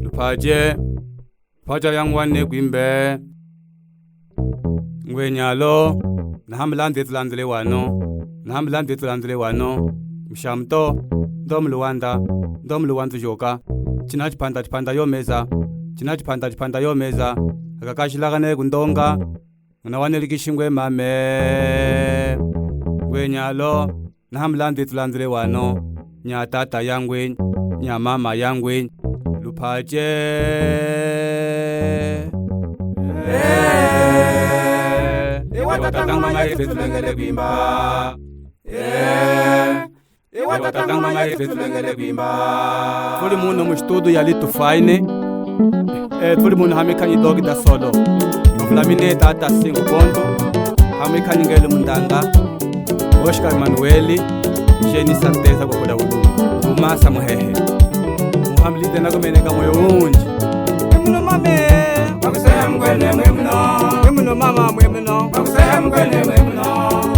Lupaje Paja yangwane kwimbe Ngwenyalo Nahamlande tlandle wano Mshamto Domluwanda joka Chinachipanda yo meza Akakashilagane kundonga Unawanelikishingwe mame Ngwenyalo Nahamlande tlandle wano Nya tata yangwe Nya mama yangwe Lupaje Watatang mama ifetulengele bimba Watatang mama ifetulengele bimba Tuli muno mustudo yali tufaine Tuli muno hamikani dogi da solo Noflamine tata 5 ponto Hamikani ngele mundanga Oscar Manueli Jeni Sarteza kwa kuda udunga Umasa muhehe Muhamlide nagomeneka moyo unji Mwemuno mame Wakusaya mkwene mwemuno mama mwemuno Wakusaya mkwene mwemuno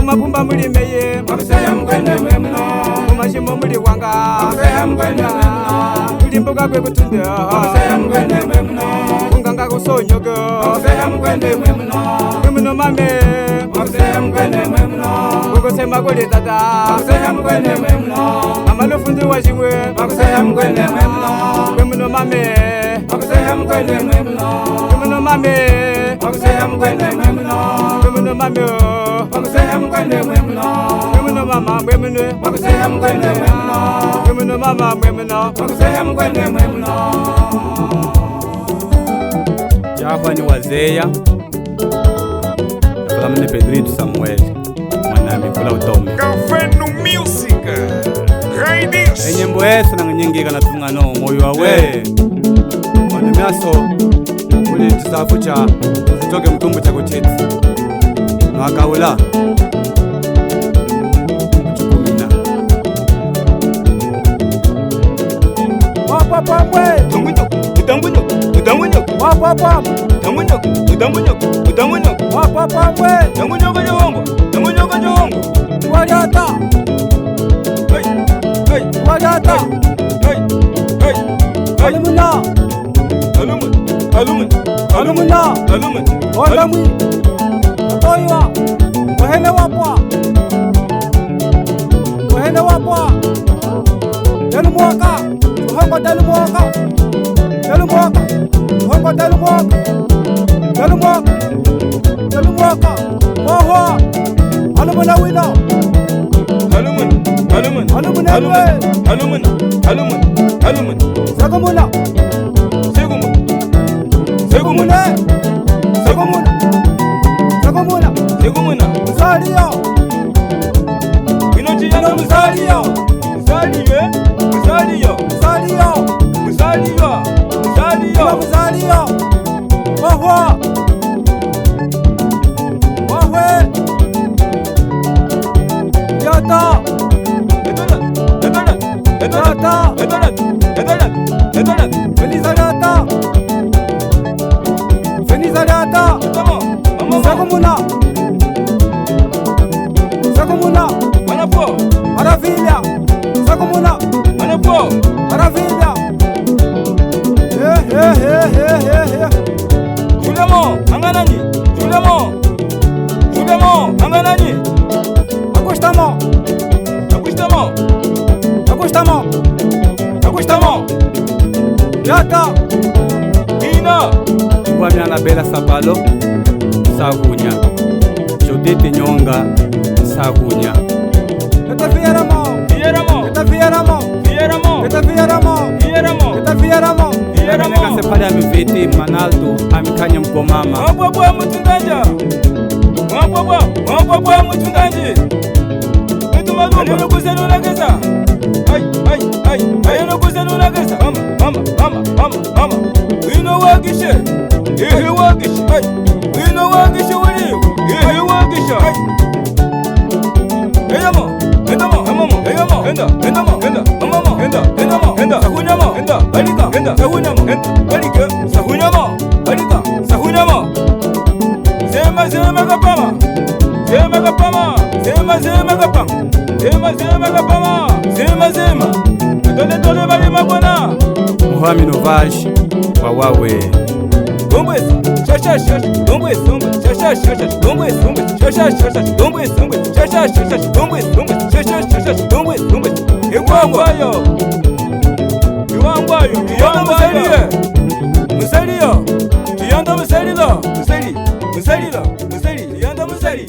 Umapumba mulimeye Wakusaya mkwene mwemuno Umashimo muli wanga Wakusaya mkwene mwemuno Ulimbuga kwe kutunde Wakusaya mkwene mwemuno Unganga kusonyogo Wakusaya mkwene mwemuno Mwemuno mame Wakusaya mkwene mwemuno Ukosema kule tata Wakusaya mkwene mwemuno Mama lufundi wajiwe Wakusaya mkwene mwemuno Mwemuno mame Wakusaya mkwene mwemuno Mwemuno mame Wakusaya mkwene mwemuno Mwemuno mame Wakusaya mkwene mwemuno Mwemuno mama mwemuno Wakusaya mkwene mwemuno Mwemuno mama mwemuno Wakusaya mkwene mwemuno Japa ni wazeya Kalamne Pedrito Samuel Mwanami kula utome Kafenu music Raidis Enyembo esa na nyingika na tungano moyo wawe Mwanamiaso Kuli tisafu cha Zitoke mtumbu cha kuchiti Nwakaula Chukumina Wapapamwe Utangunyo Wapapam Utangunyo Wapapamwe Tangunyo kajongo Wajata Wajata Alumuna Alumuna Olamwi Otoiwa Wahene wapwa Delumuaka Hongo delumuaka Hongo Delumuaka Oho Alumuna wina Alumuna Sagumuna Sagumuna Musalia Inochiyana Musalia Wahwe Yata Felizarata Sagumuna Maravilha Sagumuna Maravilha Julemo Anganani Acostamo Yata Ina Wamiana Bela Sapalo Sagunya Jodete Nyonga Sagunya Fieramo Neka sepale amivete Manaldo amikanya mkomama Mwapwa mutunganje Ayano kuzenuna kesa Ayano kuzenuna kesa Mama Wino wakishe Ihi wakishe Wino wakishe waliyo Ihi wakishe Enda Sahunyama Balika Sahunyama Zema kapama Zema kapama Zema kapama. Zema. Tole bali mabwana. Muhami Novaje wawawe. Dombwes. Shasha. Dombwes. Shasha. Dombwes. Shasha. Dombwes. Shasha. Dombwes. Shasha. Dombwes. Iwangwayo. Yanda musaliyo. Yanda musalilo. Musali. Yanda musali.